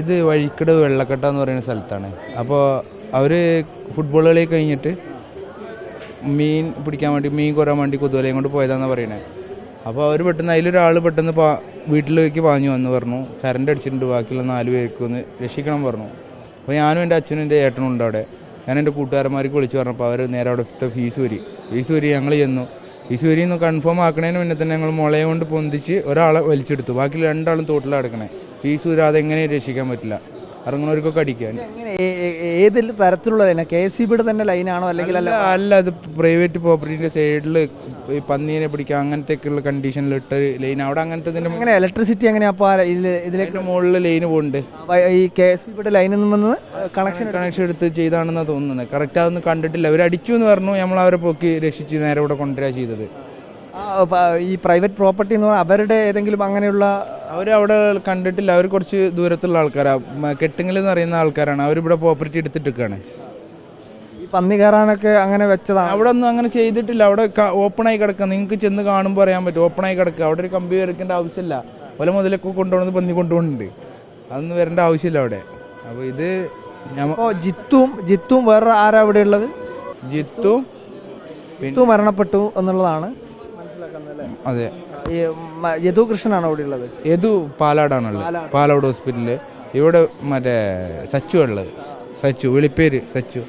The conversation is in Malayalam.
ഇത് വഴിക്കട് വെള്ളക്കെട്ട എന്ന് പറയുന്ന സ്ഥലത്താണ്. അപ്പോൾ അവർ ഫുട്ബോൾ കളി കഴിഞ്ഞിട്ട് മീൻ പിടിക്കാൻ വേണ്ടി മീൻ കൊരാൻ വേണ്ടി കുതുവലയും കൊണ്ട് പോയതാണെന്ന് പറയണേ. അപ്പോൾ അവർ പെട്ടെന്ന് അതിലൊരാൾ പെട്ടെന്ന് വീട്ടിലേക്ക് പാഞ്ഞു വന്ന് പറഞ്ഞു കറണ്ട് അടിച്ചിട്ടുണ്ട്, ബാക്കിയുള്ള 4 പേർക്ക് ഒന്ന് രക്ഷിക്കണം പറഞ്ഞു. അപ്പോൾ ഞാനും എൻ്റെ അച്ഛനും എൻ്റെ ഏട്ടനും ഉണ്ട് അവിടെ. ഞാൻ എൻ്റെ കൂട്ടുകാരന്മാർക്ക് വിളിച്ച് പറഞ്ഞപ്പോൾ അവർ നേരെ അവിടുത്തെ ഫീസ് വരി ഞങ്ങൾ ചെന്നു. ഫീസ് വരി ഒന്ന് കൺഫേം ആക്കണതിന് മുന്നേ തന്നെ ഞങ്ങൾ മുളയെ കൊണ്ട് പൊന്തിച്ച് ഒരാളെ വലിച്ചെടുത്തു. ബാക്കി 2 ആളും തോട്ടിലാണ് കിടക്കണേ. ഫീസ് വരി അതെങ്ങനെ രക്ഷിക്കാൻ പറ്റില്ല, ഇറങ്ങുന്നവർക്കൊക്കെ അടിക്കാൻ. ഏത് തരത്തിലുള്ള ലൈനാണ്? KCBയുടെ തന്നെ ലൈനാണോ അല്ലെങ്കിൽ അല്ല, അത് പ്രൈവറ്റ് പ്രോപ്പർട്ടിൻ്റെ സൈഡിൽ ഈ പന്നീനെ പിടിക്കുക അങ്ങനത്തെയൊക്കെയുള്ള കണ്ടീഷനിൽ ഇട്ട ലൈൻ. അവിടെ അങ്ങനത്തെ എങ്ങനെ ഇലക്ട്രിസിറ്റി എങ്ങനെയാ ഇതിലേക്ക് മുകളിൽ ലൈന് പോകുന്നുണ്ട്. ഈ KCBയുടെ ലൈനിൽ നിന്ന് കണക്ഷൻ എടുത്ത് ചെയ്താണെന്നാണ് തോന്നുന്നത്. കറക്റ്റ് അതൊന്നും കണ്ടിട്ടില്ല. അവർ അടിച്ചു എന്ന് പറഞ്ഞു. നമ്മൾ അവരെ പൊക്കി രക്ഷിച്ച് നേരെ ഇവിടെ കൊണ്ടുവരിക ചെയ്തത്. ഈ പ്രൈവറ്റ് പ്രോപ്പർട്ടി എന്ന് പറഞ്ഞാൽ അവരുടെ ഏതെങ്കിലും അങ്ങനെയുള്ള അവരവിടെ കണ്ടിട്ടില്ല. അവർ കുറച്ച് ദൂരത്തുള്ള ആൾക്കാരാണ്, കെട്ടിങ്ങൽ എന്ന് പറയുന്ന ആൾക്കാരാണ്. അവരിവിടെ പ്രോപ്പർട്ടി എടുത്തിട്ടൊക്കെയാണ്. ഈ പന്നി കയറാനൊക്കെ അങ്ങനെ വെച്ചതാണ്. അവിടെ ഒന്നും അങ്ങനെ ചെയ്തിട്ടില്ല. അവിടെ ഓപ്പണായി കിടക്കുക. നിങ്ങൾക്ക് ചെന്ന് കാണുമ്പോൾ അറിയാൻ പറ്റും. ഓപ്പണായി കിടക്കുക. അവിടെ ഒരു കമ്പി വരയ്ക്കേണ്ട ആവശ്യമില്ല. പല മുതലൊക്കെ കൊണ്ടുപോകുന്നത് പന്നി കൊണ്ടുപോകുന്നുണ്ട്. അതൊന്നും വരേണ്ട ആവശ്യമില്ല അവിടെ. അപ്പോൾ ഇത് ജിത്തും വേറെ ആരാ അവിടെ ഉള്ളത്? ജിത്തു മരണപ്പെട്ടു എന്നുള്ളതാണ്. അതെ. ഈ യദു കൃഷ്ണനാണ് അവിടെ ഉള്ളത്. യദു പാലാടാണുള്ളത്, പാലാട് ഹോസ്പിറ്റലിൽ. ഇവിടെ മറ്റേ സച്ചു ഉള്ളത്, സച്ചു വിളിപ്പേര് സച്ചു.